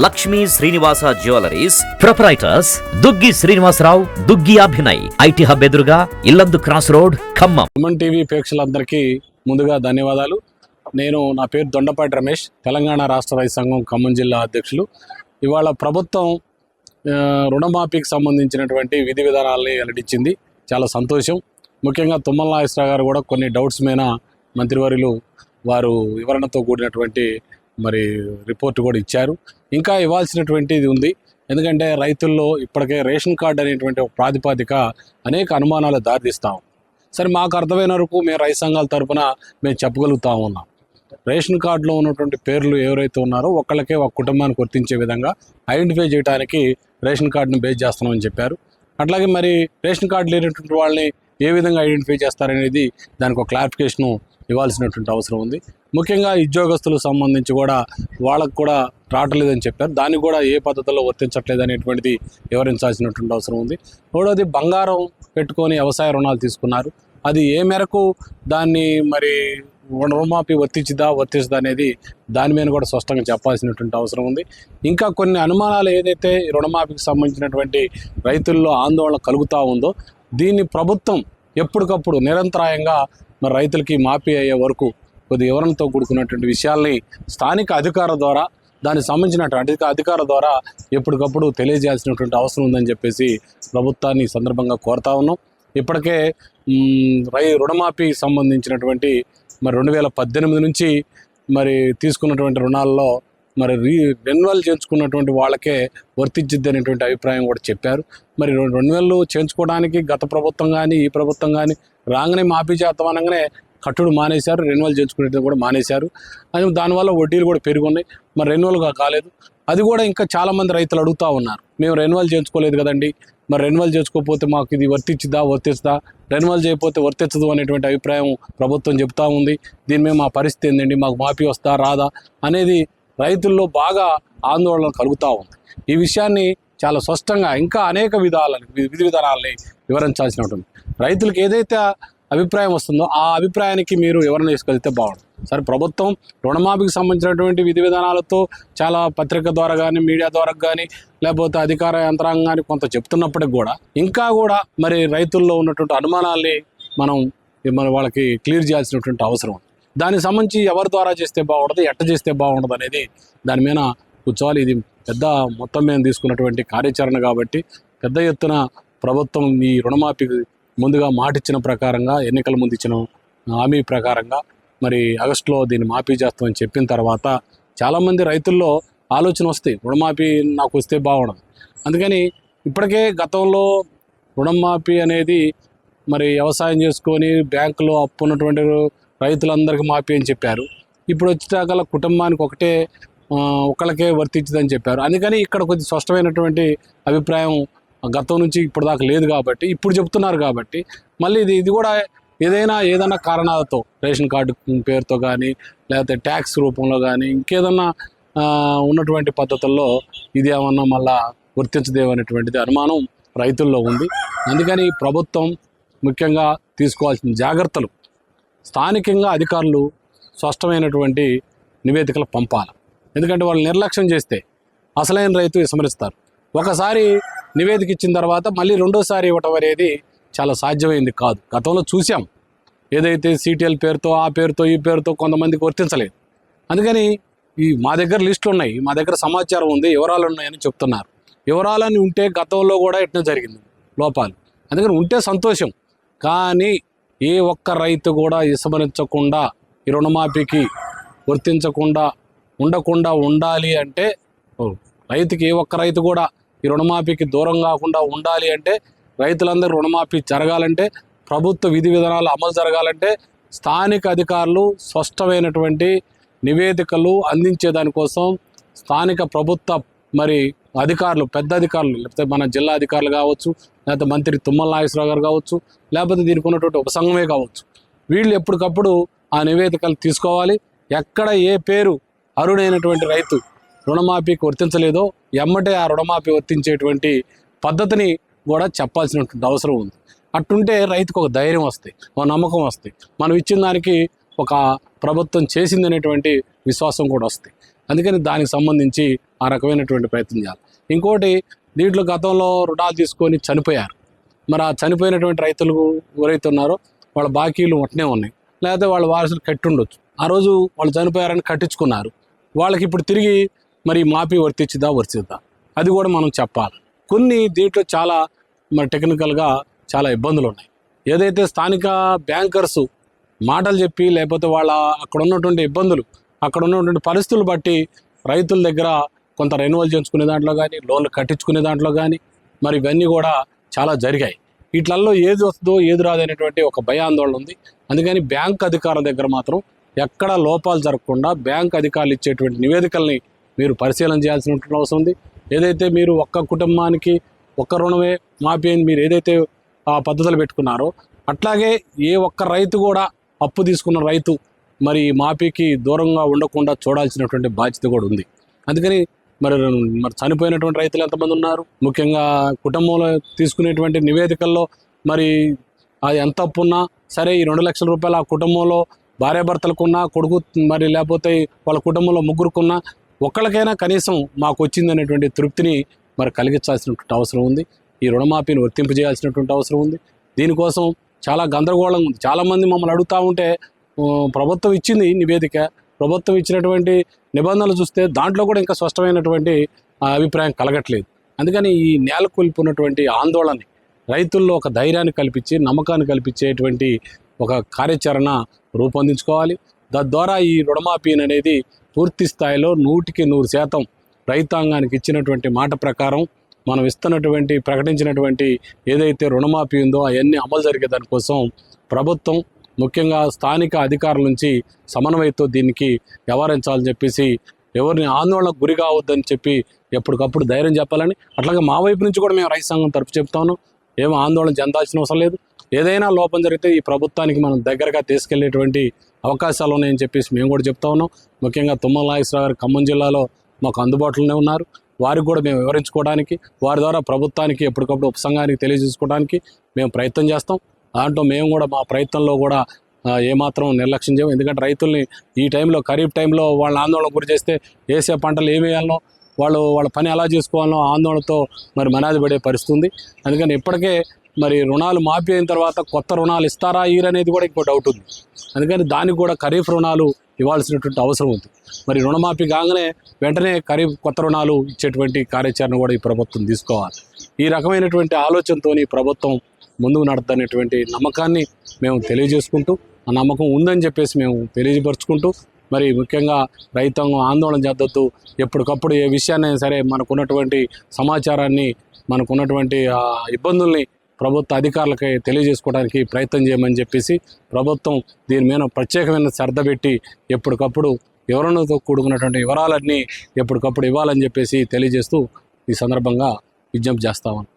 Lakshmi Srinivasa jewelleries proprietors Duggi Srinivasa Rao, Duggi Abhinay, IT hub ఎదురుగా Yellandu cross road, Khammam. Suman TV ప్రేక్షకులందరికీ ముందుగా ధన్యవాదాలు. నా పేరు దొండపాటి రమేష్, తెలంగాణ రాష్ట్ర రైతు సంఘం ఖమ్మం జిల్లా అధ్యక్షులు. ఇవాళ ప్రభుత్వం రుణమాఫీకి సంబంధించినటువంటి విధి విధానాలని వెల్లడించింది. చాలా సంతోషం. ముఖ్యంగా తుమ్మల నాగేశ్వరరావు గారు కూడా కొన్ని డౌట్స్ మీద మంత్రివర్యులు వారు వివరణతో కూడినటువంటి రిపోర్ట్ కూడా ఇచ్చారు. ఇంకా ఇవ్వాల్సినటువంటిది ఉంది. ఎందుకంటే రైతుల్లో ఇప్పటికే రేషన్ కార్డు అనేటువంటి ఒక ప్రాతిపదిక అనేక అనుమానాలు దారితీస్తాం. సరే, మాకు అర్థమైన వరకు మేము రైతు సంఘాల తరఫున మేము చెప్పగలుగుతా ఉన్నాం. రేషన్ కార్డులో ఉన్నటువంటి పేర్లు ఎవరైతే ఉన్నారో ఒకళ్ళకే ఒక కుటుంబానికి వర్తించే విధంగా ఐడెంటిఫై చేయడానికి రేషన్ కార్డును బేస్ చేస్తున్నామని చెప్పారు. అట్లాగే రేషన్ కార్డు లేనటువంటి వాళ్ళని ఏ విధంగా ఐడెంటిఫై చేస్తారనేది దానికి ఒక క్లారిఫికేషను ఇవ్వాల్సినటువంటి అవసరం ఉంది. ముఖ్యంగా ఉద్యోగస్తులకు సంబంధించి కూడా వాళ్ళకు కూడా రావట్లేదని చెప్పారు. దాన్ని కూడా ఏ పద్ధతిలో వర్తించట్లేదు అనేటువంటిది వివరించాల్సినటువంటి అవసరం ఉంది. మూడవది, బంగారం పెట్టుకొని వ్యవసాయ రుణాలు తీసుకున్నారు. అది ఏ మేరకు దాన్ని రుణమాఫీ వర్తించదా అనేది దాని మీద కూడా స్పష్టంగా చెప్పాల్సినటువంటి అవసరం ఉంది. ఇంకా కొన్ని అనుమానాలు ఏదైతే రుణమాఫీకి సంబంధించినటువంటి రైతుల్లో ఆందోళన కలుగుతూ ఉందో దీన్ని ప్రభుత్వం ఎప్పటికప్పుడు నిరంతరాయంగా రైతులకి మాఫీ అయ్యే వరకు కొద్ది వివరణతో కూడుకున్నటువంటి విషయాల్ని స్థానిక అధికారుల ద్వారా దానికి సంబంధించినటువంటి అధికారుల ద్వారా ఎప్పటికప్పుడు తెలియజేయాల్సినటువంటి అవసరం ఉందని చెప్పేసి ప్రభుత్వాన్ని ఈ సందర్భంగా కోరుతా ఉన్నాం. ఇప్పటికే రుణమాఫీకి సంబంధించినటువంటి 2018 నుంచి తీసుకున్నటువంటి రుణాల్లో రెన్యువల్ చేయించుకున్నటువంటి వాళ్ళకే వర్తించిద్ది అనేటువంటి అభిప్రాయం కూడా చెప్పారు. రెన్యువల్ చేయించుకోవడానికి గత ప్రభుత్వం కానీ ఈ ప్రభుత్వం కానీ రాగానే మాఫీ చేద్దాం అనగానే కట్టుడు మానేశారు, రెన్యువల్ చేయించుకునేది కూడా మానేశారు. అని దానివల్ల వడ్డీలు కూడా పెరుగున్నాయి. రెన్యువల్గా కాలేదు. అది కూడా ఇంకా చాలామంది రైతులు అడుగుతూ ఉన్నారు, మేము రెన్యువల్ చేయించుకోలేదు కదండి, రెన్యువల్ చేసుకోకపోతే మాకు ఇది వర్తించదా, రెన్యువల్ చేయకపోతే వర్తించదు అనేటువంటి అభిప్రాయం ప్రభుత్వం చెప్తా ఉంది. దీని మీద మా పరిస్థితి ఏంటండి, మాకు మాఫీ వస్తా రాదా అనేది రైతుల్లో బాగా ఆందోళన కలుగుతూ ఉంది. ఈ విషయాన్ని చాలా స్పష్టంగా ఇంకా అనేక విధి విధానాలని వివరించాల్సి ఉంటుంది. రైతులకు ఏదైతే అభిప్రాయం వస్తుందో ఆ అభిప్రాయానికి మీరు వివరణ తీసుకెళ్తే బాగుంటుంది. సరే, ప్రభుత్వం రుణమాఫీకి సంబంధించినటువంటి విధి విధానాలతో చాలా పత్రిక ద్వారా కానీ మీడియా ద్వారా కానీ లేకపోతే అధికార యంత్రాంగం కానీ కొంత చెప్తున్నప్పటికి కూడా ఇంకా కూడా రైతుల్లో ఉన్నటువంటి అనుమానాల్ని మనం వాళ్ళకి క్లియర్ చేయాల్సినటువంటి అవసరం. దానికి సంబంధించి ఎవరి ద్వారా చేస్తే బాగుంటుంది, ఎట్ట చేస్తే బాగుంటుంది అనేది దాని మీద కూర్చోవాలి. ఇది పెద్ద మొత్తం మీద తీసుకున్నటువంటి కార్యాచరణ కాబట్టి పెద్ద ఎత్తున ప్రభుత్వం ఈ రుణమాఫీకి ముందుగా మాట ఇచ్చిన ప్రకారంగా, ఎన్నికల ముందు ఇచ్చిన హామీ ప్రకారంగా ఆగస్టులో దీన్ని మాఫీ చేస్తామని చెప్పిన తర్వాత చాలామంది రైతుల్లో ఆలోచన వస్తాయి, రుణమాఫీ నాకు వస్తే బాగుండదు. అందుకని ఇప్పటికే గతంలో రుణమాఫీ అనేది వ్యవసాయం చేసుకొని బ్యాంకులో అప్పు ఉన్నటువంటి రైతులందరికీ మాఫీ అని చెప్పారు. ఇప్పుడు వచ్చేటాకల్లా కుటుంబానికి ఒకళ్ళకే వర్తించదని చెప్పారు. అందుకని ఇక్కడ కొద్ది స్పష్టమైనటువంటి అభిప్రాయం గతం నుంచి ఇప్పుడు దాకా లేదు కాబట్టి ఇప్పుడు చెప్తున్నారు. కాబట్టి మళ్ళీ ఇది కూడా ఏదైనా కారణాలతో రేషన్ కార్డు పేరుతో కానీ లేకపోతే ట్యాక్స్ రూపంలో కానీ ఇంకేదన్నా ఉన్నటువంటి పద్ధతుల్లో ఇది ఏమన్నా మళ్ళా వర్తించదేమనేటువంటిది అనుమానం రైతుల్లో ఉంది. అందుకని ప్రభుత్వం ముఖ్యంగా తీసుకోవాల్సిన జాగ్రత్తలు, స్థానికంగా అధికారులు స్పష్టమైనటువంటి నివేదికలు పంపాలి. ఎందుకంటే వాళ్ళు నిర్లక్ష్యం చేస్తే అసలైన రైతు విస్మరిస్తారు. ఒకసారి నివేదిక ఇచ్చిన తర్వాత మళ్ళీ రెండోసారి ఇవ్వటం అనేది చాలా సాధ్యమైంది కాదు. గతంలో చూసాం, ఏదైతే సిటిఎల్ పేరుతో ఆ పేరుతో ఈ పేరుతో కొంతమందికి వర్తించలేదు. అందుకని మా దగ్గర లిస్టులు ఉన్నాయి, మా దగ్గర సమాచారం ఉంది, వివరాలు ఉన్నాయని చెప్తున్నారు. వివరాలని ఉంటే గతంలో కూడా ఎట్లా జరిగింది లోపాలు. అందుకని ఉంటే సంతోషం. కానీ ఏ ఒక్క రైతు కూడా విస్మరించకుండా ఈ రుణమాఫీకి వర్తించకుండా ఉండకుండా ఉండాలి అంటే, రైతుకి ఏ ఒక్క రైతు కూడా ఈ రుణమాఫీకి దూరం కాకుండా ఉండాలి అంటే, రైతులందరూ రుణమాఫీ జరగాలంటే, ప్రభుత్వ విధి విధానాలు అమలు జరగాలంటే స్థానిక అధికారులు స్పష్టమైనటువంటి నివేదికలు అందించేదానికోసం స్థానిక ప్రభుత్వ అధికారులు, పెద్ద అధికారులు, లేకపోతే మన జిల్లా అధికారులు కావచ్చు, లేకపోతే మంత్రి తుమ్మల నాగేశ్వరరావు గారు కావచ్చు, లేకపోతే దీనికి ఉన్నటువంటి ఉపసంఘమే కావచ్చు, వీళ్ళు ఎప్పటికప్పుడు ఆ నివేదికలు తీసుకోవాలి. ఎక్కడ ఏ పేరు అర్హుడైనటువంటి రైతు రుణమాఫీకి వర్తించలేదో ఎమ్మటే ఆ రుణమాఫీ వర్తించేటువంటి పద్ధతిని కూడా చెప్పాల్సినటువంటి అవసరం ఉంది. అట్టుంటే రైతుకు ఒక ధైర్యం వస్తాయి, ఒక నమ్మకం వస్తాయి, మనం ఇచ్చిన దానికి ఒక ప్రభుత్వం చేసిందనేటువంటి విశ్వాసం కూడా వస్తాయి. అందుకని దానికి సంబంధించి ఆ రకమైనటువంటి ప్రయత్నం చేయాలి. ఇంకోటి, దీంట్లో గతంలో రుణాలు తీసుకొని చనిపోయారు. మరి ఆ చనిపోయినటువంటి రైతులు ఎవరైతే ఉన్నారో వాళ్ళ బాకీలు అట్నే ఉన్నాయి, లేకపోతే వాళ్ళ వారసులు కట్టుండొచ్చు. ఆ రోజు వాళ్ళు చనిపోయారని కట్టించుకున్నారు. వాళ్ళకి ఇప్పుడు తిరిగి మరి మాఫీ వర్తిద్దా అది కూడా మనం చెప్పాలి. కొన్ని దీంట్లో చాలా మరి టెక్నికల్గా చాలా ఇబ్బందులు ఉన్నాయి. ఏదైతే స్థానిక బ్యాంకర్సు మాటలు చెప్పి, లేకపోతే వాళ్ళ అక్కడ ఉన్నటువంటి ఇబ్బందులు, అక్కడ ఉన్నటువంటి పరిస్థితులు బట్టి రైతుల దగ్గర కొంత రెన్యువల్ చేయించుకునే దాంట్లో కానీ, లోన్లు కట్టించుకునే దాంట్లో కానీ మరి ఇవన్నీ కూడా చాలా జరిగాయి. వీటిల్లో ఏది వస్తుందో ఏది రాదనేటువంటి ఒక భయాందోళన ఉంది. అందుకని బ్యాంక్ అధికారుల దగ్గర మాత్రం ఎక్కడ లోపాలు జరగకుండా బ్యాంక్ అధికారులు ఇచ్చేటువంటి నివేదికల్ని మీరు పరిశీలన చేయాల్సినటువంటి అవసరం ఉంది. ఏదైతే మీరు ఒక్క కుటుంబానికి ఒక్క రుణమే మాఫీ అని మీరు ఏదైతే ఆ పద్ధతులు పెట్టుకున్నారో, అట్లాగే ఏ ఒక్క రైతు కూడా అప్పు తీసుకున్న రైతు మరి మాఫీకి దూరంగా ఉండకుండా చూడాల్సినటువంటి బాధ్యత కూడా ఉంది. అందుకని మరి చనిపోయినటువంటి రైతులు ఎంతమంది ఉన్నారు, ముఖ్యంగా కుటుంబంలో తీసుకునేటువంటి నివేదికల్లో మరి అది ఎంత అప్పు ఉన్నా సరే, ఈ 2 లక్షల రూపాయలు ఆ కుటుంబంలో భార్యాభర్తలకున్నా, కొడుకు మరి లేకపోతే వాళ్ళ కుటుంబంలో ముగ్గురుకున్నా ఒక్కళ్ళకైనా కనీసం మాకు వచ్చిందనేటువంటి తృప్తిని మరి కలిగించాల్సినటువంటి అవసరం ఉంది. ఈ రుణమాఫీని వర్తింపజేయాల్సినటువంటి అవసరం ఉంది. దీనికోసం చాలా గందరగోళం ఉంది. చాలామంది మమ్మల్ని అడుగుతూ ఉంటే ప్రభుత్వం ఇచ్చింది నివేదిక, ప్రభుత్వం ఇచ్చినటువంటి నిబంధనలు చూస్తే దాంట్లో కూడా ఇంకా స్పష్టమైనటువంటి అభిప్రాయం కలగట్లేదు. అందుకని ఈ నేలకొల్పున్నటువంటి ఆందోళన రైతుల్లో ఒక ధైర్యాన్ని కల్పించి, నమ్మకాన్ని కల్పించేటువంటి ఒక కార్యాచరణ రూపొందించుకోవాలి. తద్వారా ఈ రుణమాఫీ అనేది పూర్తి స్థాయిలో 100% రైతాంగానికి ఇచ్చినటువంటి మాట ప్రకారం మనం ఇస్తున్నటువంటి ప్రకటించినటువంటి ఏదైతే రుణమాఫీ ఉందో అవన్నీ అమలు జరిగే దానికోసం ప్రభుత్వం ముఖ్యంగా స్థానిక అధికారుల నుంచి సమన్వయంతో దీనికి వ్యవహరించాలని చెప్పేసి, ఎవరిని ఆందోళనకు గురి కావద్దని చెప్పి ఎప్పటికప్పుడు ధైర్యం చెప్పాలని, అట్లాగే మా వైపు నుంచి కూడా మేము రైతు సంఘం తరపు చెప్తాను. ఏమో ఆందోళన చెందాల్సిన అవసరం లేదు. ఏదైనా లోపం జరిగితే ఈ ప్రభుత్వానికి మనం దగ్గరగా తీసుకెళ్లేటువంటి అవకాశాలు ఉన్నాయని చెప్పేసి మేము కూడా చెప్తా ఉన్నాం. ముఖ్యంగా తుమ్మల నాగేశ్వరరావు గారు ఖమ్మం జిల్లాలో మాకు అందుబాటులోనే ఉన్నారు. వారికి కూడా మేము వివరించుకోవడానికి, వారి ద్వారా ప్రభుత్వానికి ఎప్పటికప్పుడు ఉపసంఘానికి తెలియజేసుకోవడానికి మేము ప్రయత్నం చేస్తాం. దాంట్లో మేము కూడా మా ప్రయత్నంలో కూడా ఏమాత్రం నిర్లక్ష్యం చేయము. ఎందుకంటే రైతుల్ని ఈ టైంలో, ఖరీఫ్ టైంలో వాళ్ళ ఆందోళన గురి చేస్తే వేసే పంటలు ఏమి వేయాలనో, వాళ్ళ పని ఎలా చేసుకోవాలనో ఆందోళనతో మరి మనాది పడే పరిస్థితి ఉంది. అందుకని ఇప్పటికే మరి రుణాలు మాఫీ అయిన తర్వాత కొత్త రుణాలు ఇస్తారా అనేది కూడా ఇంకో డౌట్ ఉంది. అందుకని దానికి కూడా ఖరీఫ్ రుణాలు ఇవ్వాల్సినటువంటి అవసరం ఉంది. మరి రుణమాఫీ కాగానే వెంటనే ఖరీఫ్ కొత్త రుణాలు ఇచ్చేటువంటి కార్యాచరణ కూడా ఈ ప్రభుత్వం తీసుకోవాలి. ఈ రకమైనటువంటి ఆలోచనతో ఈ ప్రభుత్వం ముందుకు నడుతున్నటువంటి నమ్మకాన్ని మేము తెలియజేసుకుంటూ, ఆ నమ్మకం ఉందని చెప్పేసి మేము తెలియపరుచుకుంటూ, మరి ముఖ్యంగా రైతాంగం ఆందోళన చెందొద్దు. ఎప్పటికప్పుడు ఏ విషయాన్నైనా సరే మనకున్నటువంటి సమాచారాన్ని, మనకున్నటువంటి ఇబ్బందుల్ని ప్రభుత్వ అధికారులకి తెలియజేసుకోవడానికి ప్రయత్నం చేయమని చెప్పేసి ప్రభుత్వం దీని మీద ప్రత్యేకమైన శ్రద్ధ పెట్టి ఎప్పటికప్పుడు వివరణతో కూడుకున్నటువంటి వివరాలన్నీ ఎప్పటికప్పుడు ఇవ్వాలని చెప్పేసి తెలియజేస్తూ ఈ సందర్భంగా విజ్ఞప్తి చేస్తామని.